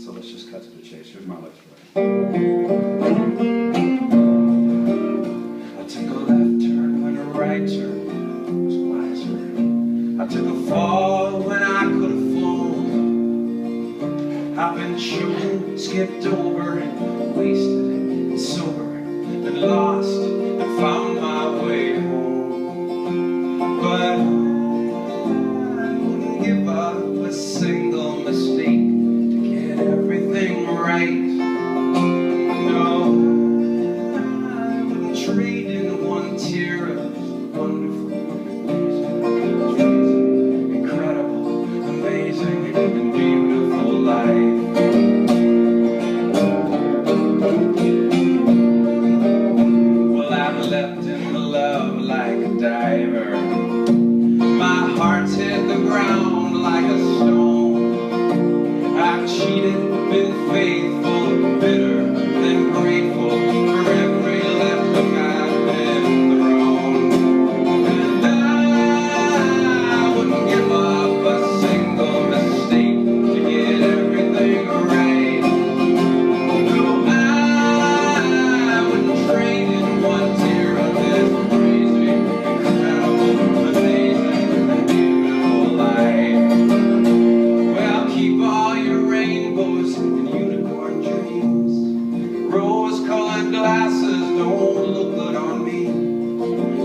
So let's just cut to the chase. Here's my life story. I took a left turn when a right turn was wiser. I took a fall when I could have flown. I've been chewed, skipped over, and wasted, and sober, and lost, and found my way home. But I wouldn't give up a single mistake to get everything right. No, I wouldn't trade in one tear of this wonderful, amazing, incredible, amazing, and beautiful life. Well, I've leapt in the love like a diver. My heart's hit the ground like a stone. I've cheated, been faithful, bitter, then grateful for every left hook I've been thrown. And I wouldn't give up a single mistake to get everything right. No, I wouldn't trade in one tear of this crazy, incredible, amazing, and beautiful life. Well, keep all your rainbows and unicorn dreams. Rose-colored glasses don't look good on me.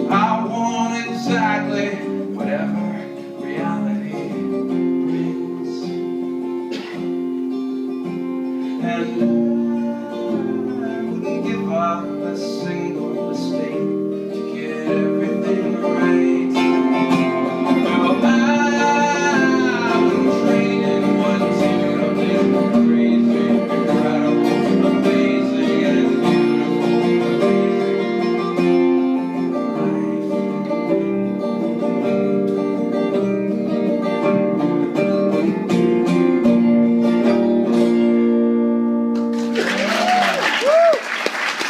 I want exactly whatever reality brings. And I wouldn't give up a single mistake to get everything right. No, I wouldn't trade in one tear of this crazy, incredible, amazing, and beautiful,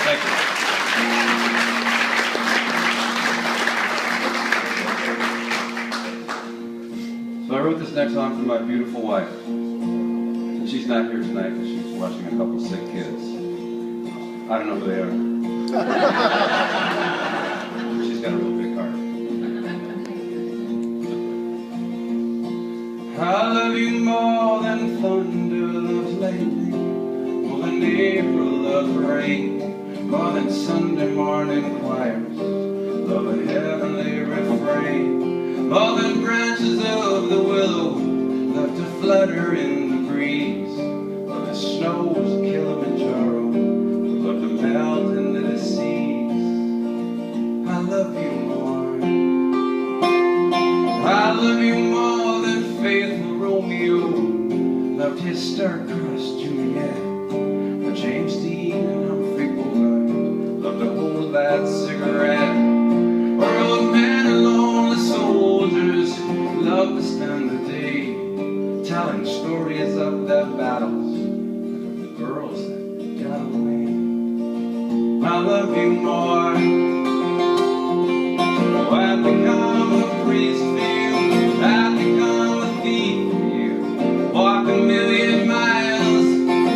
Thank you. So I wrote this next song for my beautiful wife. And she's not here tonight because she's watching a couple sick kids. I don't know who they are. She's got a real big heart. I love you more than thunder loves lightning, more than April loves rain, more than Sunday morning choirs love a heavenly refrain, more than branches of the willow love to flutter in the breeze, more than snows of Kilimanjaro love to melt into the seas. I love you more. I love you more than faithful Romeo loved his star-crossed Juliet, or James Dean and Humphrey Bogart loved to hold that cigarette, or old men and lonely soldiers love to spend the day telling stories of their battles and of the girls that got away. I love you more. Oh, I've become a priest for you, I've become a thief for you, walk a million miles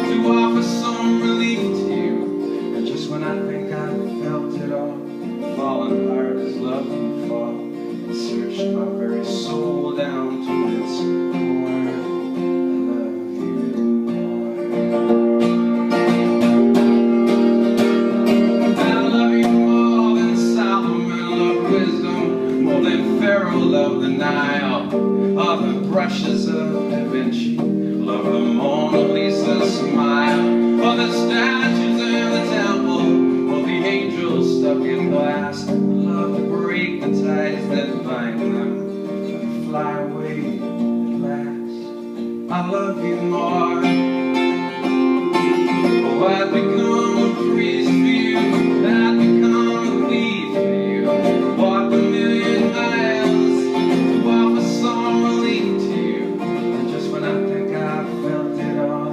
to offer some relief to you. And just when I think I've felt it all, falling hard as love can fall, and searched my very soul down to its core. I love you more. I love you more than Solomon loved wisdom, more than Pharaoh loved the Nile, or the brushes of Da Vinci love the Mona Lisa smile, or the statues in the temple, or the angels stuck in glass love to break the ties that bind them and fly away at last. I love you more. Oh, I've become a priest for you, I've become a thief for you, walk a million miles to offer some relief to you. And just when I think I've felt it all,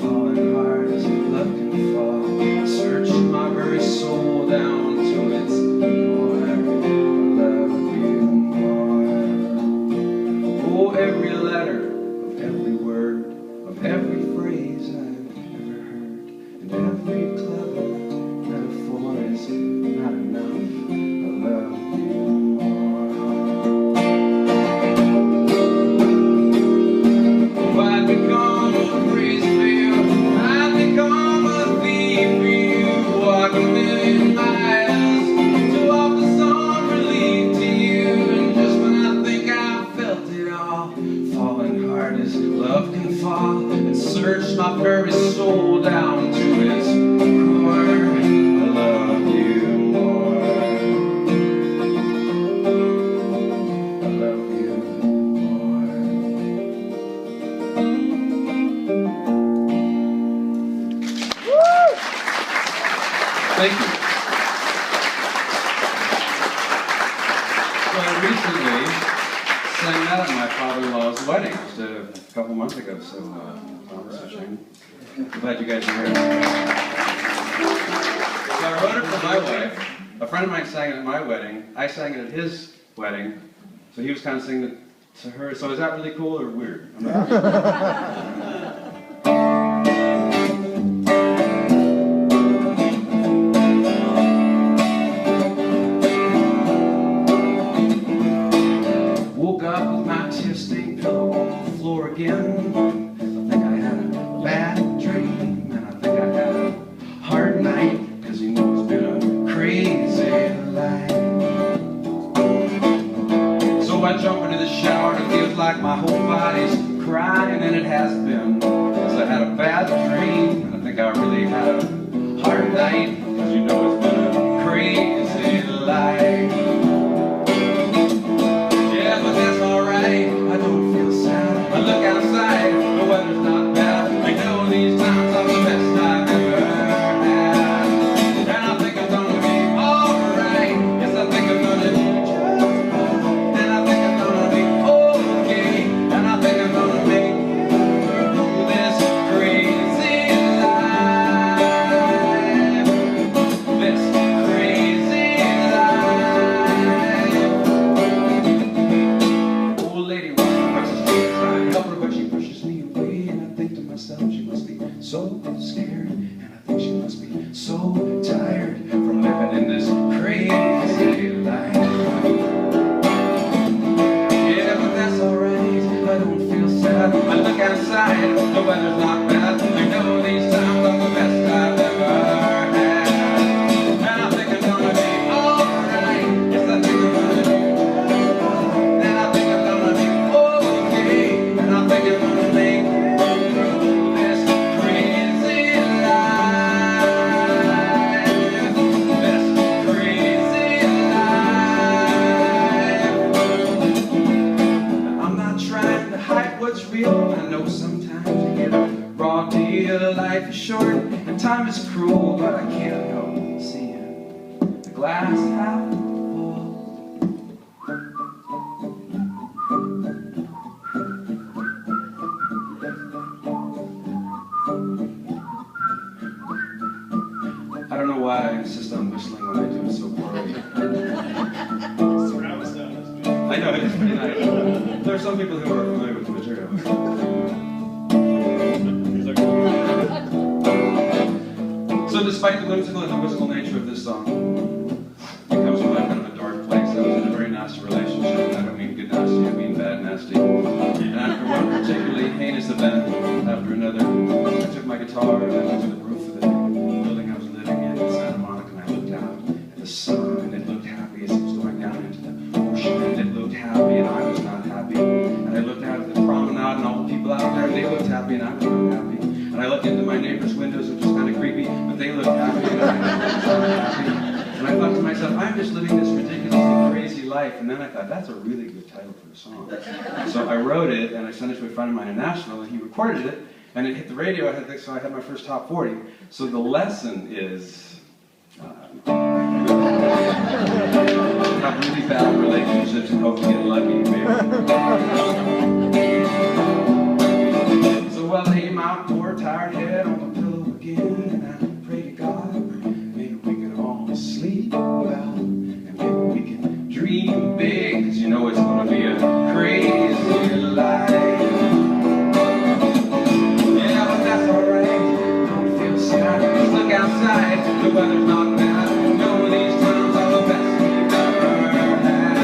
falling hard as love can fall, search my very soul down to its core. I love you more. Oh, every letter of every word every phrase I've ever heard, and every clever metaphor is not enough. I love you more. Oh, I'd become a phrase for you, I'd become a thief for you, walk a million miles to offer some relief to you. And just when I think I felt it all, falling hard as love can fall, and searched my very soul down to its core. I love you more. I love you more. Thank you. So I recently sang that at my father-in-law's wedding just a couple months ago, so I'm glad you guys are here. So I wrote it for my wife. A friend of mine sang it at my wedding. I sang it at his wedding, so he was kind of singing it to her. So is that really cool or weird? I'm not sure. Woke up with my tear-stained pillow on the floor again. I think I had a bad dream, and I think I had a hard night, cause you know it's been a crazy life. So I jump into the shower and it feels like my whole body's crying, and it has been, cause I had a bad dream, and I think I really had a hard night, cause you know it's been a crazy life. I don't feel sad. I look outside, the weather's not bad. I know these times are the best I've ever had. And I think I'm gonna be alright. Yes, I think I'm gonna be just fine. And I think I'm gonna be okay. And I think I'm gonna make it through this crazy life. This crazy life. Old lady walking across the street, trying to help her, but she pushes me away. And I think to myself, she must be so scared, and I think she must be so tired from living in this crazy life. Yeah, but that's alright, I don't feel sad. I look outside, the weather's not bad. I know these times are the best I've ever had. And I think I'm gonna be alright. Yes, I think I'm gonna be. And I think I'm gonna be okay. And I think I'm gonna make it through this crazy life. This crazy life. I'm not trying to hide what's real. I know sometimes you get a raw deal. Life is short and time is cruel, but I can't help seeing the glass half full. I don't know why I insist on whistling when I do it so poorly. Surround sound is good. I know, it's pretty nice. There are some people who are familiar with the material. So despite the whimsical and the whimsical nature of this song, it comes from a kind of a dark place. I was in a very nasty relationship, and I don't mean good nasty, I mean bad nasty. And after one particularly heinous event after another, I took my guitar and I went to the roof of the building I was living in Santa Monica, and I looked out at the sun, and it looked happy as it was going down into the ocean, and it looked happy, and I was not happy. And I looked out at the promenade, and all the people out there, they looked happy, and I was not happy. And I looked into my neighbor's windows, which was kind of creepy, but they looked happy, and I was not happy. And I thought to myself, I'm just living this ridiculously crazy life. And then I thought, that's a really good title for a song. So I wrote it, and I sent it to a friend of mine in Nashville, and he recorded it, and it hit the radio. So I had my first top 40. So the lesson is, have really bad relationships and hope to get lucky, maybe. So I lay my poor tired head on the pillow again, and I pray to God, maybe we can all sleep well, and maybe we can dream big, cause you know it's gonna be a crazy life. the weather's not bad. No, these times are the best we've ever had.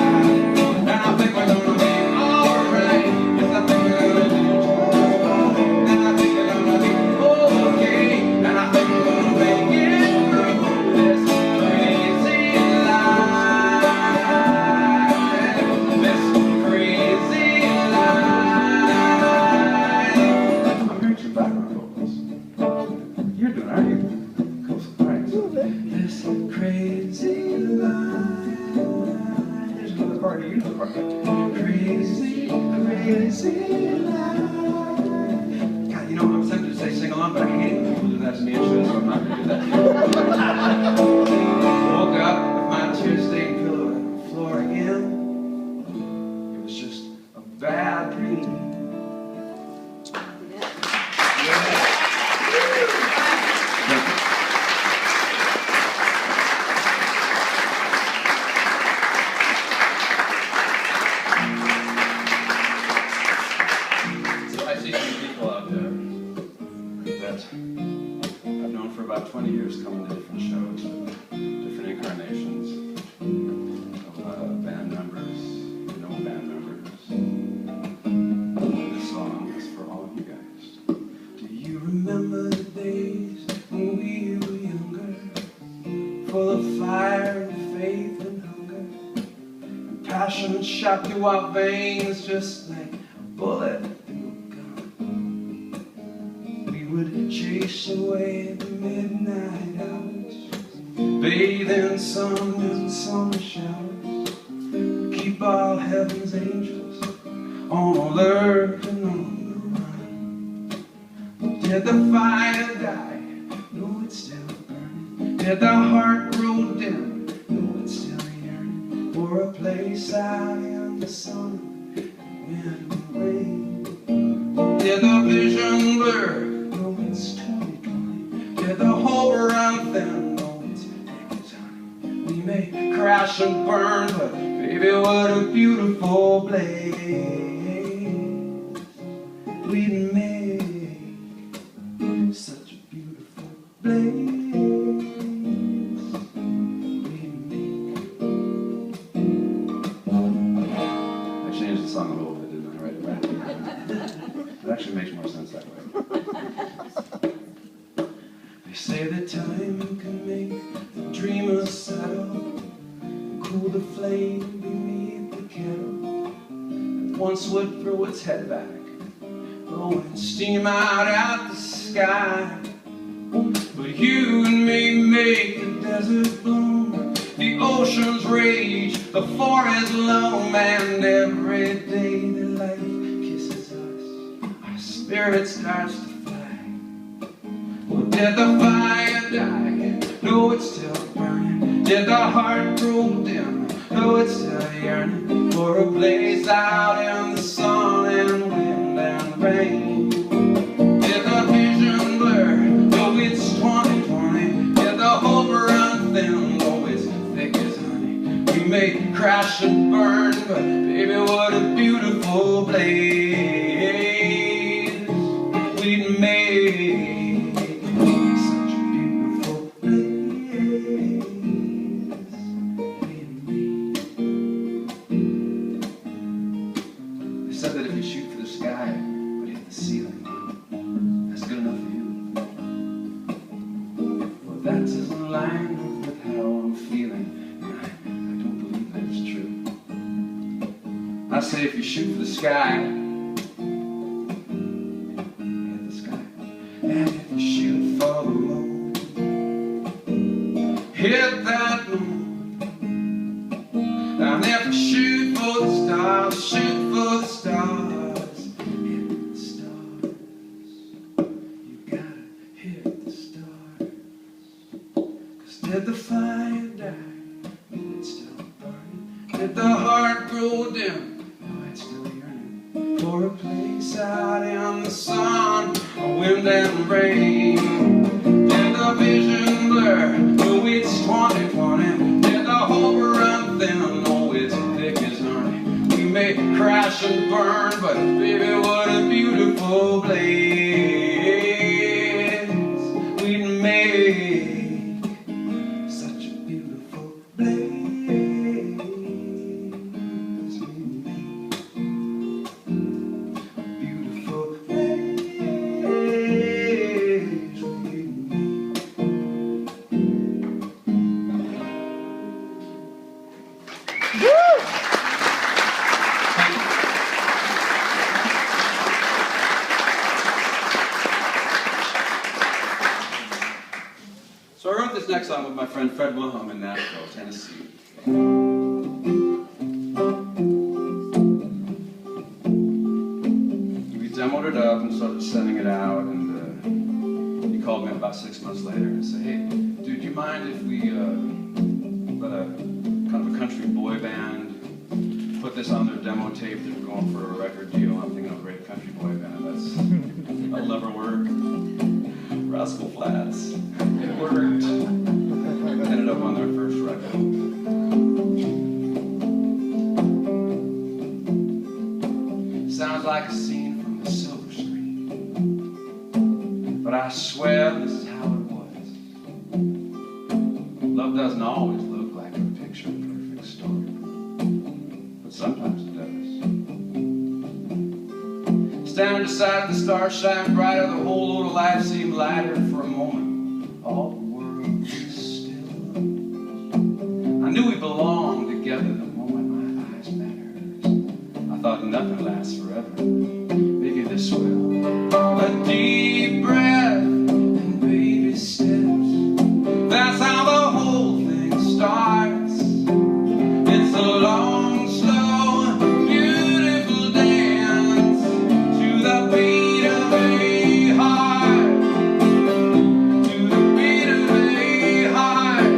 And I think we're gonna be alright. Yes, I think we're gonna do just fine. And I think we're gonna be okay. And I think we're gonna make it through this crazy life. This crazy life. I'm hearing some background vocals. You're doing, aren't you? Cool. All right. So this crazy life. Here's another part. You know the part. Crazy, crazy life. God, you know, I'm tempted to say sing along, but I hate it when people do that to me in shows, so I'm not going to do that. Woke up with my tear-stained pillow on the floor again. It was just a bad dream. I see some people out there that I've known for about 20 years coming to different shows, different incarnations of band members, no band members. This song is for all of you guys. Do you remember the days when we were younger, full of fire and faith and hunger, and passion shot through our veins just like a bullet? Would chase away the midnight hours, bathe in sun and summer showers, keep all heaven's angels on alert and on the run. Did the fire die? No, it's still burning. Did the heart grow dim? No, it's still yearning for a place out in the sun and wind and rain. Did the vision blur? It's 2020. Did the whole run thin? No, it's thick as honey. We may crash and burn, but baby, what a beautiful blaze we'd make. Such a beautiful blaze we'd make. I changed the song a little bit, didn't I? Right. It actually makes more sense that way. They say that time can make the dreamer settle and cool the flame beneath the kettle that once would throw its head back, blowing steam out the sky. But you and me make the desert bloom, the oceans rage, the forest loam, and every day the life kisses us, our spirit starts to fly. Well, did the fire die? No, it's still burning. Did the heart grow dim? No, it's still yearning for a place out in the sun and wind and rain. Did the vision blur? No, it's 2020. Did the hope run thin? No, it's thick as honey. We may crash and burn, but baby, what a beautiful place we'd make. Such a beautiful place we'd make. They said that if you shoot for the sky but hit the ceiling, that's good enough for you. Well, that isn't in line with how I'm feeling, and I don't believe that it's true. I say if you shoot for the sky, hit the sky. And if you shoot for the moon, hit that moon. And if you shoot for the stars, shoot for the stars. Hit the stars. You gotta hit the stars. 'Cause did the fire die? No, it's still burning. Did the heart grow dim? No, it's still yearning for a place out in the sun, wind and rain. Did the vision blur? No, it's 2020. Did the hope run thin? No, it's thick as honey. We may crash and burn, but baby, what a beautiful place we'd make. this next song with my friend Fred Wilhelm in Nashville, Tennessee. We demoed it up and started sending it out, and he called me about 6 months later and said, "Hey, dude, do you mind if we let a kind of a country boy band put this on their demo tape? They're going for a record deal." I'm thinking, "Oh, great, country boy band. That'll never work." Rascal Flats. It worked. Ended up on their first record. Sounds like a scene from the silver screen, but I swear this is how it was. Love doesn't always look like a picture-perfect story, but sometimes it does. Standing beside the stars shine brighter, the whole load of life seemed lighter for a moment. All the world was still. I knew we belonged together the moment my eyes met hers. I thought nothing lasts forever. Maybe this will. A deep breath and baby steps. That's how the whole thing starts. It's a long, slow, beautiful dance to the beat of a heart. To the beat of a heart.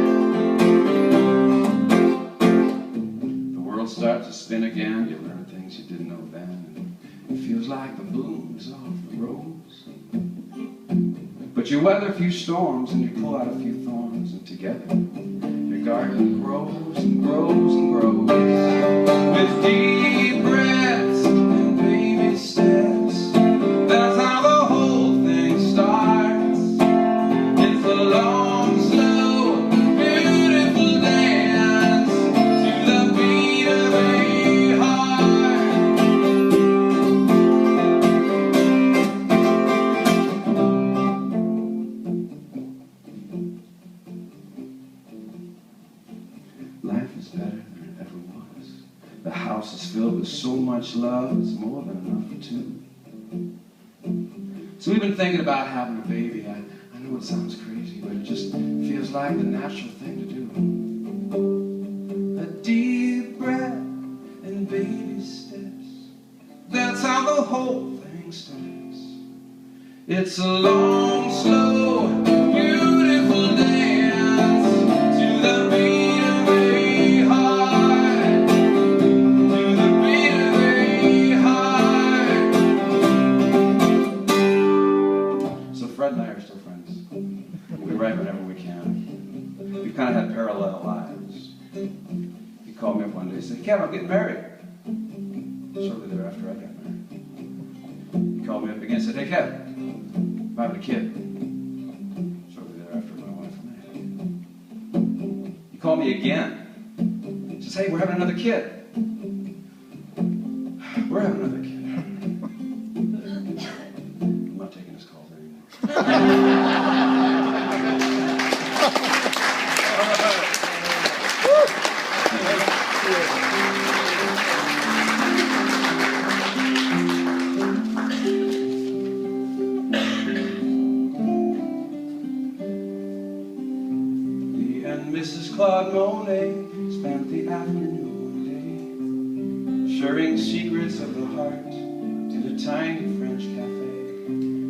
The world starts to spin again. You learn things you didn't know then. It feels like the bloom is off the rose. But you weather a few storms and you pull out a few thorns, and together your garden grows and grows and grows. With deep breaths and baby steps, that's how the whole thing starts. It's a long, slow, beautiful dance to the beat of a heart. Life is better than it ever was. The house is filled with so much love, it's more than enough for two. So we've been thinking about having a baby. I know it sounds crazy, but it just feels like the natural thing to do. A deep breath and baby steps. That's how the whole thing starts. It's a long, slow, beautiful dance to the beat of a heart. To the beat of a heart. So Fred and I are still friends. We write whenever we can. We've kind of had parallel lives. He called me up one day and said, "Kevin, I'm getting married." Shortly thereafter, I got married. He called me up again and said, "Hey, Kevin, I'm having a kid." Shortly thereafter, my wife and I. He called me again. He says, "Hey, we're having another kid." We're having another kid. I'm not taking this call anymore. Mrs. Claude Monet spent the afternoon one day sharing secrets of the heart in a tiny French cafe.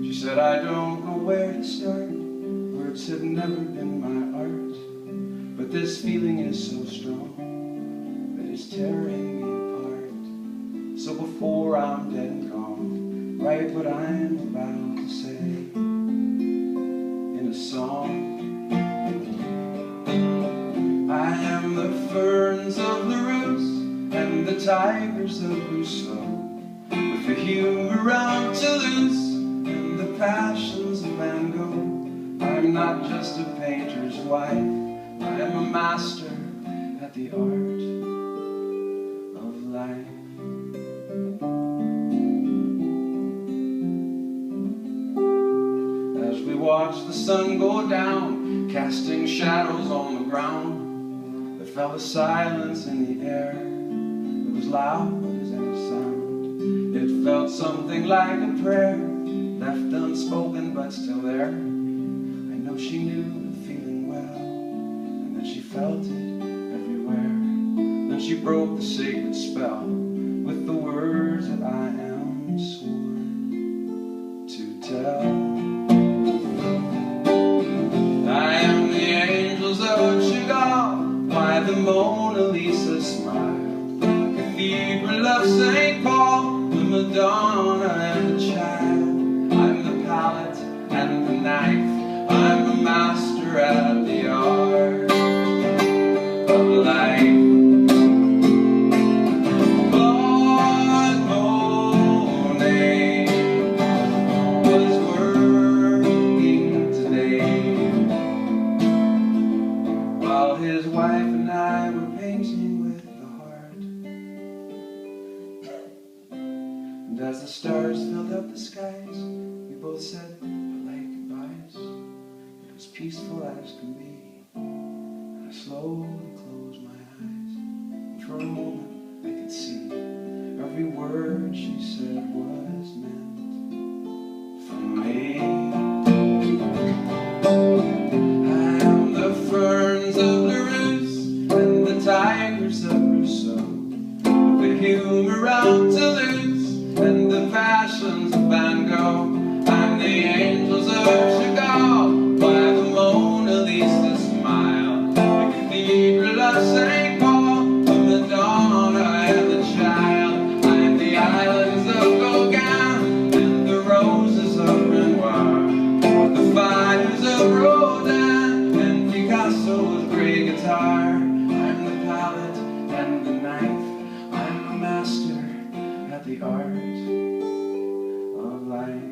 She said, "I don't know where to start. Words have never been my art. But this feeling is so strong that it's tearing me apart. So before I'm dead and gone, write what I'm about to say in a song. I am the ferns of the roots and the tigers of Rousseau, with the humor of Toulouse and the passions of Van Gogh. I'm not just a painter's wife, I am a master at the art of life. As we watch the sun go down, casting shadows on the ground, there fell a silence in the air. It was loud as any sound. It felt something like a prayer, left unspoken but still there. I know she knew the feeling well. broke the sacred spell with the words that I am sworn to tell. I am the angels of Chagall, why the Mona Lisa smiled, the Cathedral of St. Paul, the Madonna and the Child. I'm the palette and the knife, I'm the master at the art of life. Claude Monet was working today, while his wife and I were painting with the heart. And as the stars filled up the skies, we both said polite goodbyes. It was peaceful as can be, and I slowly closed my eyes, and for a moment I could see every word she said was meant for me. I am the ferns of Larousse and the tigers of Rousseau, the humor of Toulouse and the fashions of Van Gogh. I'm the angels of Chagall, why the Mona Lisa smile, the Cathedral of St. Paul, the Madonna and the Child. I'm the islands of Gauguin and the roses of Renoir, the fires of Rodin and Picasso's grey guitar. I'm the palette and the knife, I'm the master at the art of life.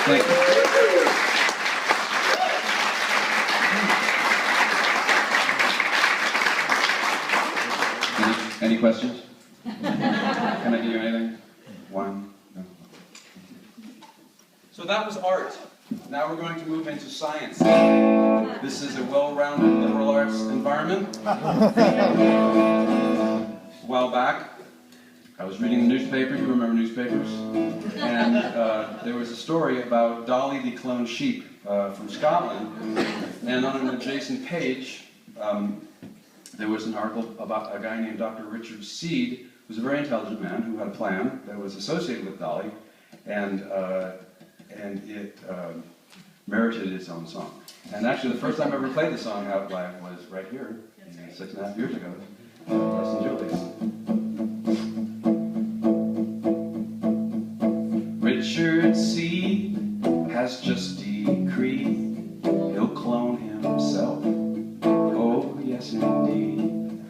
Thank you. Any questions? Can I give you anything? One? No. So that was art. Now we're going to move into science. This is a well-rounded liberal arts environment. A while back, I was reading the newspaper. You remember newspapers? And there was a story about Dolly the cloned sheep from Scotland. And on an adjacent page, there was an article about a guy named Dr. Richard Seed, who was a very intelligent man who had a plan that was associated with Dolly, and it merited its own song. And actually, the first time I ever played the song out live was right here, 6.5 years ago, Russ and Julie's. Richard Seed has just decreed he'll clone himself. Oh, yes, indeed.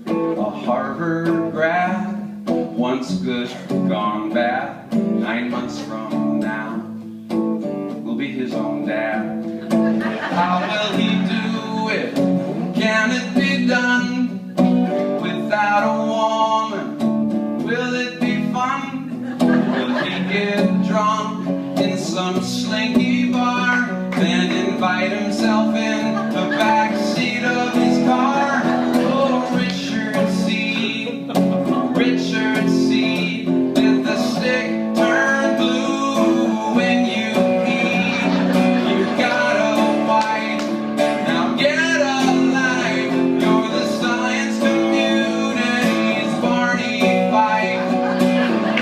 A Harvard grad, once good, gone bad. 9 months from now, will be his own dad. How will he do it? Can it be done without a woman? Will it be fun? Will he get drunk in some slinky bar, then invite himself in the back seat of his car? Oh, Richard Seed, Richard Seed, did the stick turn blue when you pee? You got a wife, now get a life. You're the science community's Barney Fife.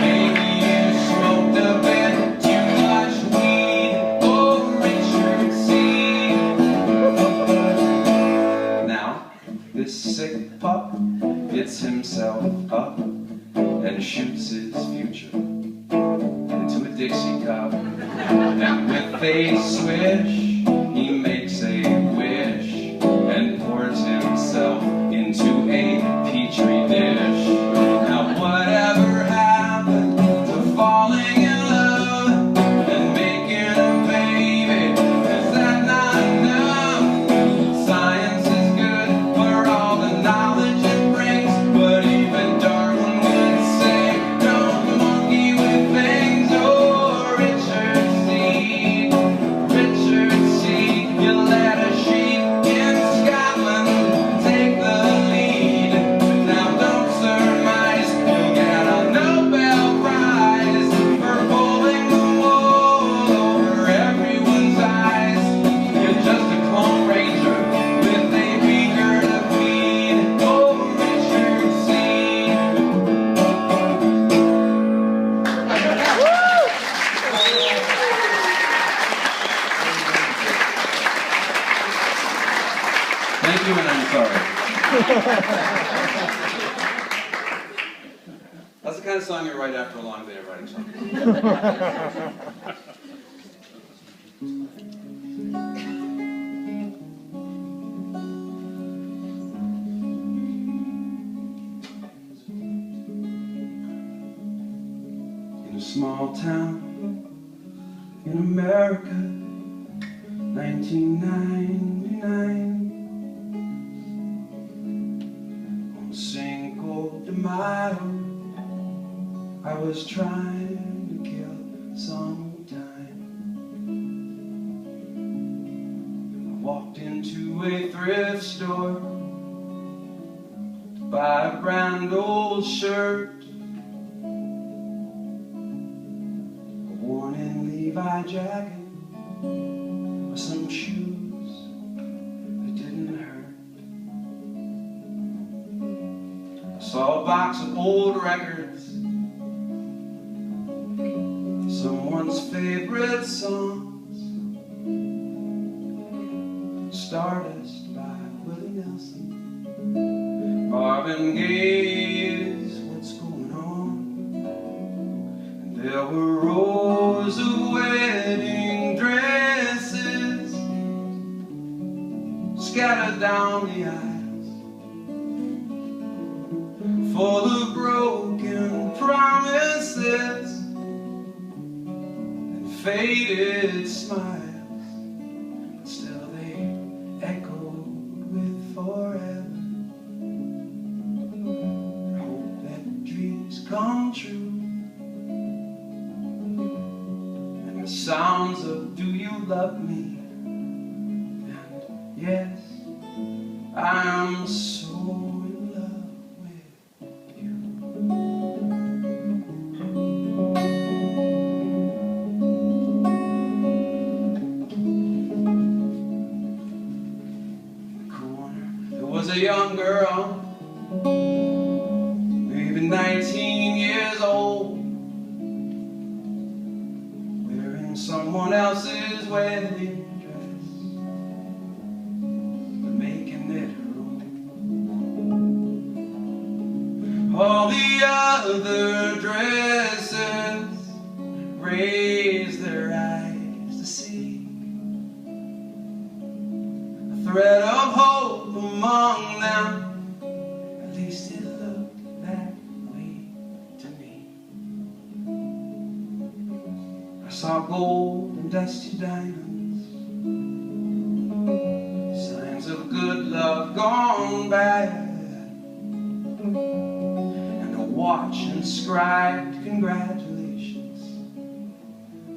Maybe you smoked a bit too much weed. Oh, Richard Seed. Now, this sick pup gets himself up and shoots his future into a Dixie cup. And with a swish, he makes a wish and pours himself into a petri dish. Now whatever happened to falling in love and making a baby? Is that not enough? Science is good for all the knowledge it brings, but even Darwin would say, don't monkey with things. Oh, Richard Seed, Richard Thank you, and I'm sorry. That's the kind of song you write after a long day of writing songs. In a small town in America, 1999, on Cinco de Mayo, I was trying to kill some time. I walked into a thrift store to buy a brand old shirt, a worn-in Levi jacket, or some shoes that didn't hurt. I saw a box of old records, someone's favorite songs, Stardust by Willie Nelson, Marvin Gaye's What's Going On, and there were rows of wedding dresses scattered down the aisles, full of broken promises, faded smiles, but still they echoed with forever. I hope that dreams come true, and the sounds of do you love me, and yes, I'm so in love with you. Was a young girl, maybe 19 years old, wearing someone else's wedding dress, but making it her own. All the other dresses raised their eyes to see a thread of hope among them. At least it looked that way to me. I saw gold and dusty diamonds, signs of good love gone bad, and a watch inscribed congratulations,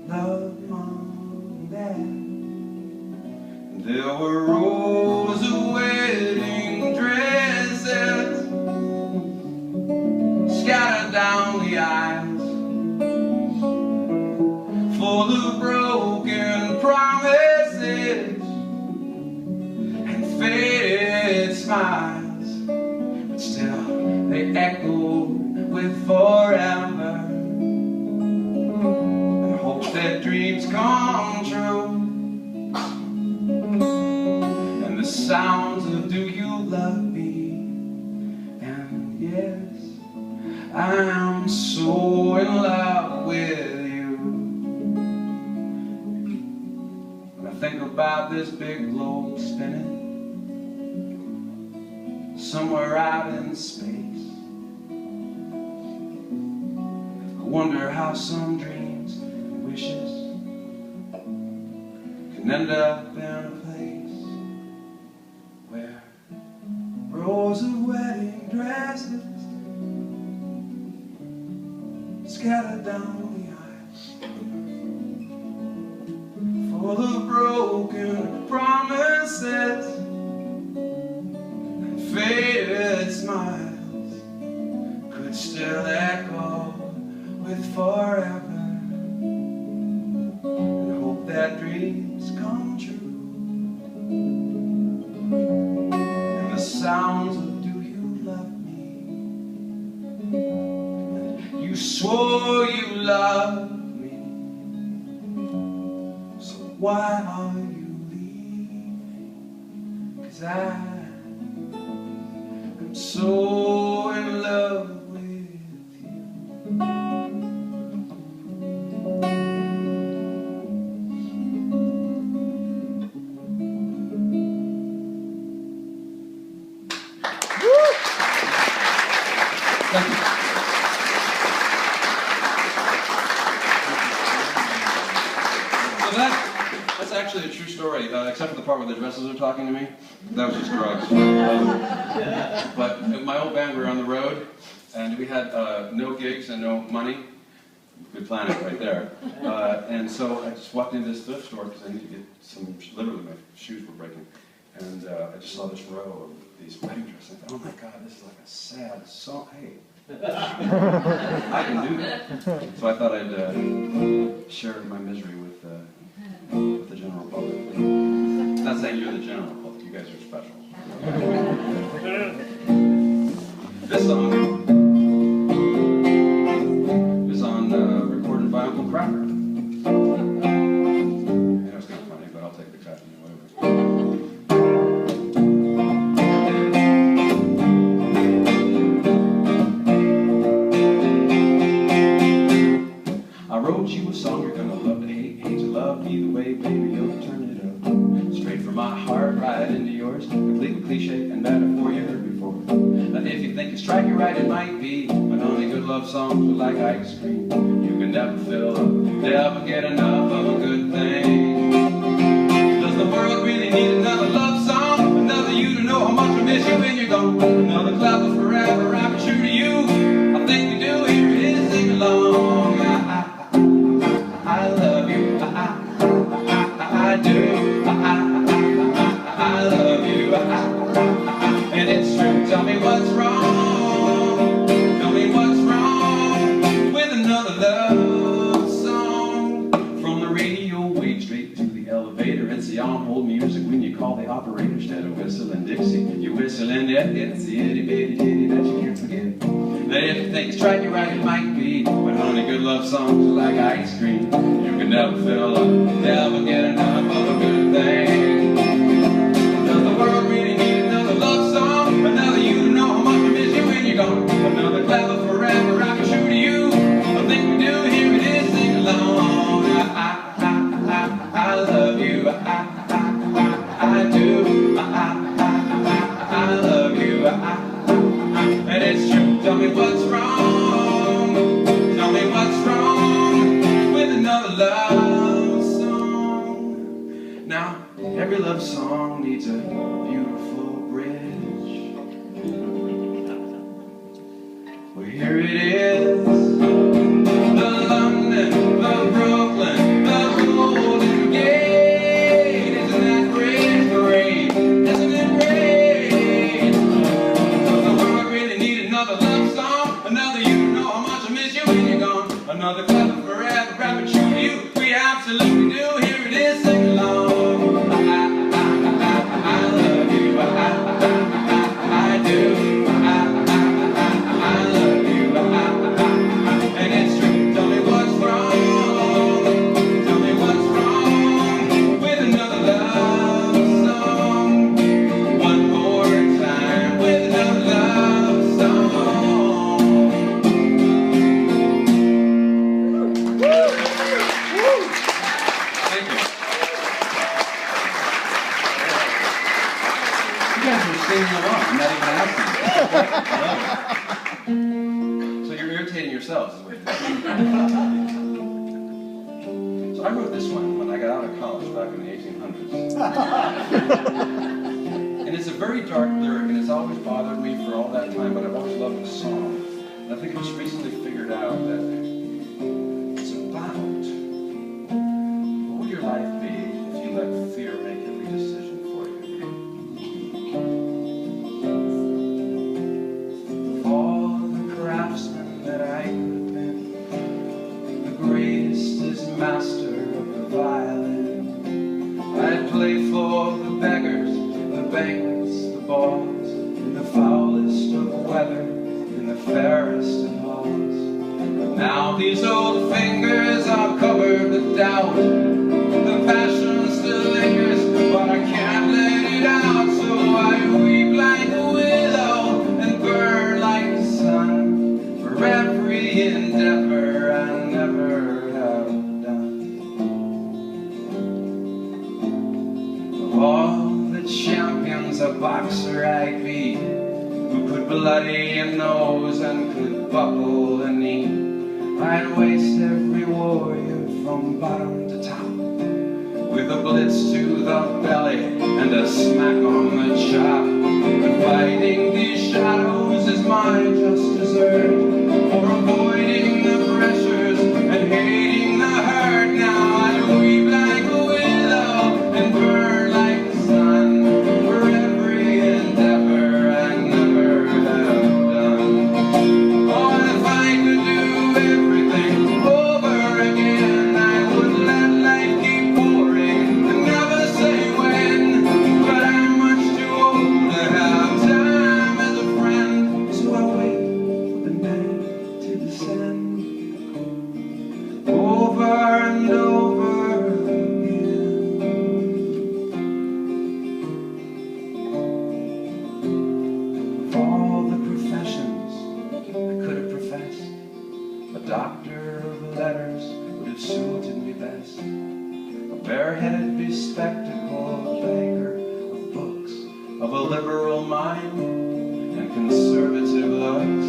love, mom and dad. And there were rows of wedding dresses scattered down the aisles, full of broken promises and faded smiles, but still they echoed with forever. And I hope that dreams come true, and the sounds of do you love me, and yes, I'm so in love with you. When I think about this big globe spinning somewhere out in space, I wonder how some dreams and wishes can end up in a place where rows of wedding dresses scattered down the aisles, full of broken promises and faded smiles, could still echo with forever. And I hope that dreams come true, and the sounds of do you love me. You swore you loved me, so why are you leaving? 'Cause I so in love with you. Thank you. So that's actually a true story, except for the part where the dresses are talking to me. That was just drugs. But my old band, we were on the road, and we had no gigs and no money. Good planning right there. And so I just walked into this thrift store because I needed to get some, literally my shoes were breaking. And I just saw this row of these wedding dresses. I thought, oh my God, this is like a sad song. Hey, I can do that. So I thought I'd share my misery with the general public. Not saying you're the general public, you guys are special. This song is on recorded by Uncle Cracker. I know it's kind of funny, but I'll take the cut and whatever. I wrote you a song you're gonna love to hate, hate to love, either way, baby, you'll turn it up. Straight from my heart, right into yours, completely cliche and metaphor you heard before. Now if you think it's striking right, it might be, but only good love songs are like ice cream. You can never fill up, never get enough of a good thing. Does the world really need another love song? Another you to know how much I miss you when you're gone? Another cloud of forever, I'm true to you. I think we do, here it is, sing along. I love you, I do, I love you, and it's true. Tell me what's wrong, tell me what's wrong with another love song. From the radio wave straight to the elevator, it's the on-hold music when you call the operator. Instead of whistling Dixie, you whistling it's the itty-bitty ditty that you can't forget. That if you think it's striking right, it might be, but honey, good love songs are like ice cream. You can never fill up, never get enough of a good thing. Does the world really need another love song? Another you to know how much I miss you when you're gone? Another clever forever, I'm true to you. I think we do, here it is, sing along. I love you, I do, I love you, and it's true. Tell me what's wrong, tell me what's wrong with another love song. Now, every love song needs a beautiful bridge. Well, here it is, the London, the Brooklyn, the Golden Gate. Isn't that great, great? Isn't it great? Does the world really need another love song? Another you know how much I miss you when you're gone. Another clever forever, rapping true to you. We absolutely do. Here it is, sing along. I love you, I do, I love you, and it's true. Tell me what's wrong, tell me what's wrong with another love song. One more time with another love song. Thank you. You guys are singing along. I'm not even asking. So you're irritating yourselves. Is what you're doing. So I wrote this one when I got out of college back in the 1800s. And it's a very dark lyric, and it's always bothered me for all that time, but I've always loved the song. And I think I just recently figured out that it's about what would your life be if you let fear make every decision for you? All the craftsmen that I could have been, the greatest is master of the violin. I'd play for the beggars, the banquets, the balls, in the foulest of weather, in the fairest of halls. But now these old fingers are covered with doubt. The a boxer I'd be, who could bloody a nose and could buckle a knee. I'd waste every warrior from bottom to top, with a blitz to the belly and a smack on the chop. And fighting these shadows is my just desert for avoiding the pressures and hating the hurt. Now I weep like a willow and burn like the sun for every endeavor I never have done. Oh, and if I could do everything over again, I would let life keep pouring and never say when. But I'm much too old to have time as a friend, so I wait for the night to descend over and over again. Of all the professions I could have professed, a doctor of letters would have suited me best. A bareheaded, bespectacled banker of books, of a liberal mind and conservative looks.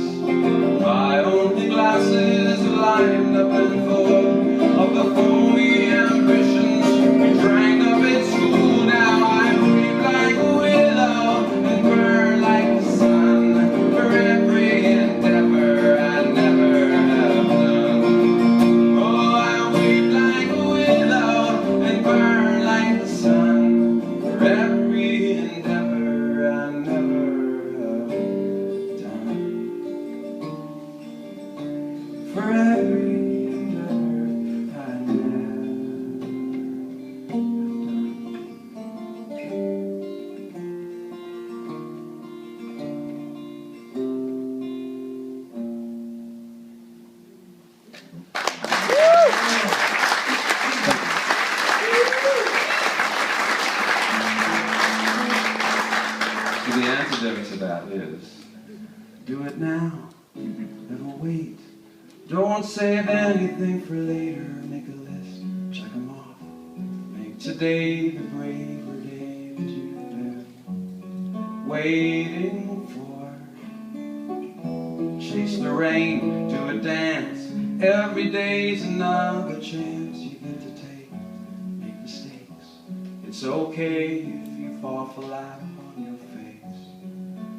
My only glasses lined up and full of the foamy ambitions we drank up at school. Now I weep like a willow and burn like the sun for every endeavor I never have done. Oh, I weep like a willow and burn like the sun for every endeavor I never have done. For every endeavor I never have So the antidote to that is, do it now, never wait. Don't save anything for later. Make a list, check them off. Make today the braver day that you've been waiting for. Chase the rain to a dance. Every day's another chance you get to take. Make mistakes. It's okay if you fall flat on your face.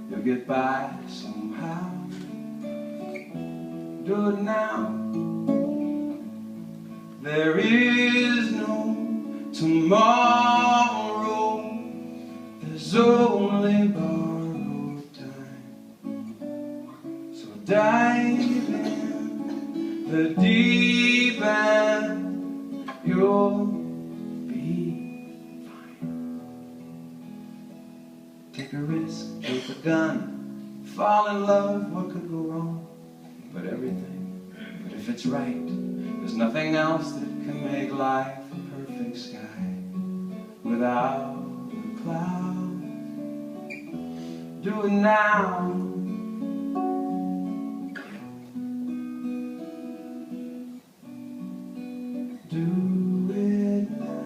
You'll get by somehow. Do it now. There is no tomorrow. There's only borrowed time. So dive in the deep end. You'll be fine. Take a risk, take a gun, fall in love. What could go wrong? But everything. But if it's right, there's nothing else that can make life a perfect sky without the cloud. Do it now. Do it now.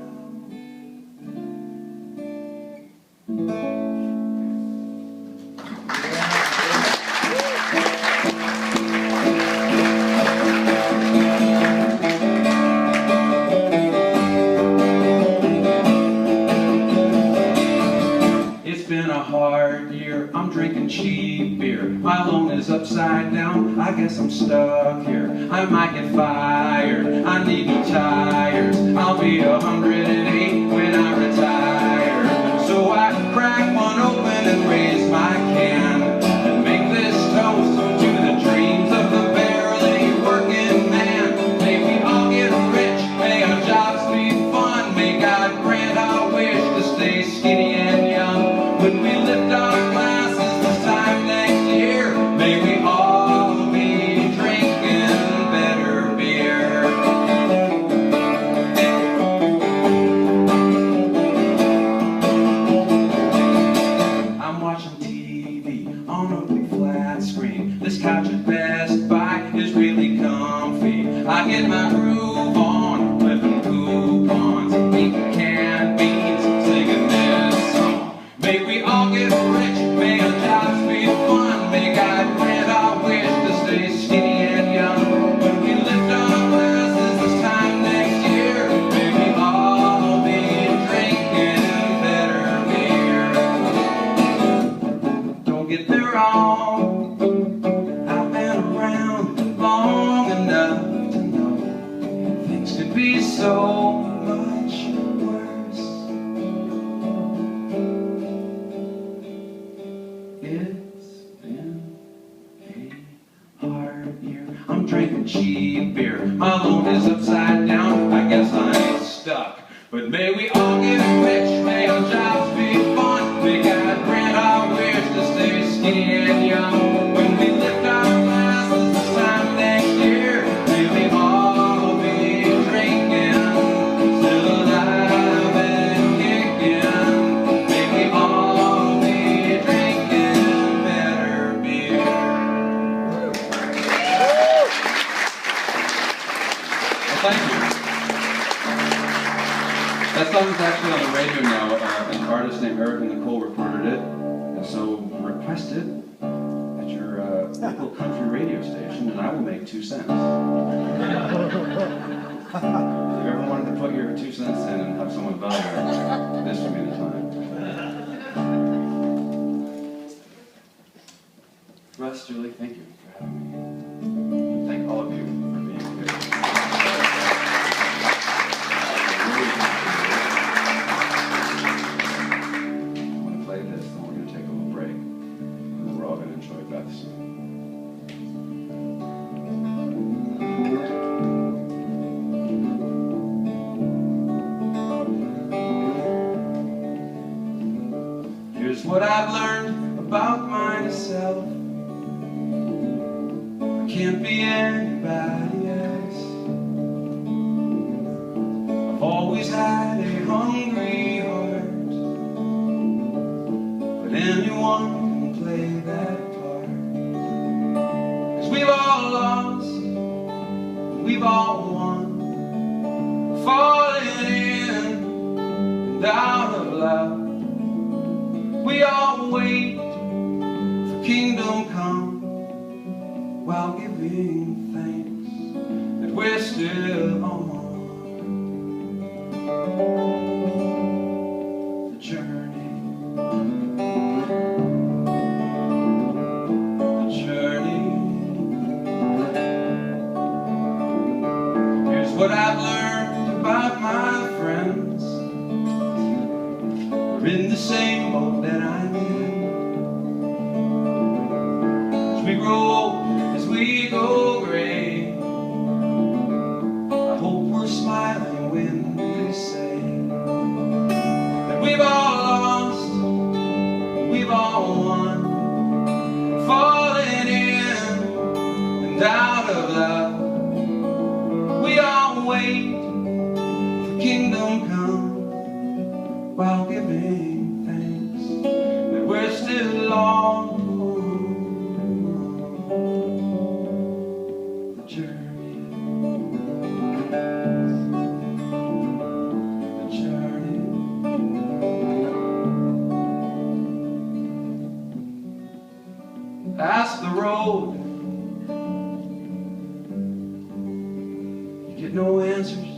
Hard year, I'm drinking cheap beer. My loan is upside down, I guess I'm stuck here. I might get fired, I need new tires. I'll be 108 when I retire. So I crack one open and raise my can and make this toast to the dreams of the barely working man. May we all get rich, may our jobs be fun, may God grant our wish to stay skinny and young. When we lift our glasses this time next year, may we all be drinking better beer. May we all get rich, may our jobs be fun. May God grant our wish to stay skinny and young. When we lift our glasses this time next year, may we all be drinking, still alive and kicking. May we all be drinking better beer. Well, thank you. That song is actually on the radio now. An artist named Eric Nicole recorded it, and so requested at your local country radio station, and I will make 2 cents. If you ever wanted to put your 2 cents in and have someone value it, this would be the time. Russ, Julie, thank you for having me. Thank all of you for being here. Here's what I've learned about myself. I can't be anybody else. I've always had a hungry heart, but anyone can play that part. 'Cause we've all lost, we've all won, falling in and out of love. We all wait for kingdom come, while giving thanks that we're still on the journey. The journey. Here's what I've learned about my friends. We're in the same boat that I'm in. As we grow old, as we go gray, I hope we're smiling when we say that we've all lost, we've all won, falling in and out of love. We all wait for kingdom come, while giving thanks that we're still on the journey. The journey. Ask the road, you get no answers.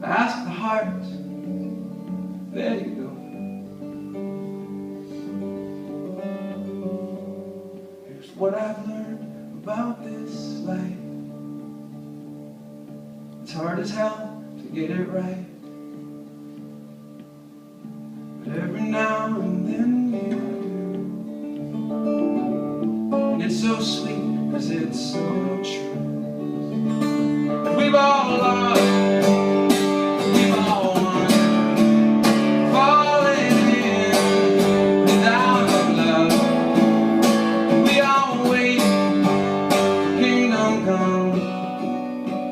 Ask the heart, there you go. Here's what I've learned about this life. It's hard as hell to get it right, but every now and then you do. And it's so sweet, 'cause it's so true. And we've all lost,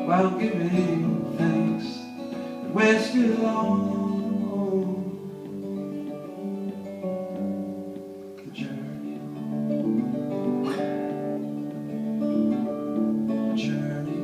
while giving thanks that we're still on the journey. The journey.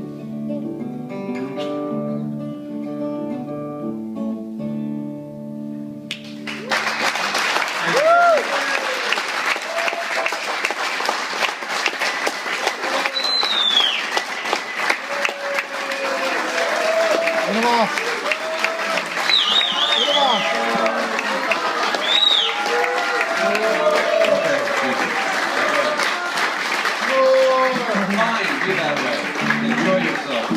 Be that way. Enjoy yourself.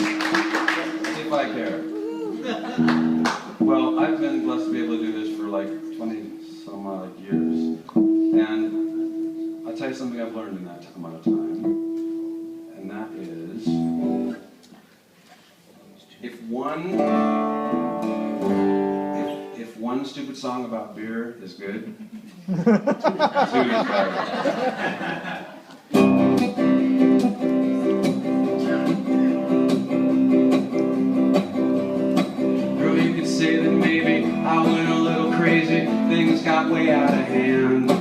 See if I care. Well, I've been blessed to be able to do this for like 20 some odd years. And I'll tell you something I've learned in that amount of time. And that is If one stupid song about beer is good, two is better. Girl, you could say that maybe I went a little crazy, things got way out of hand.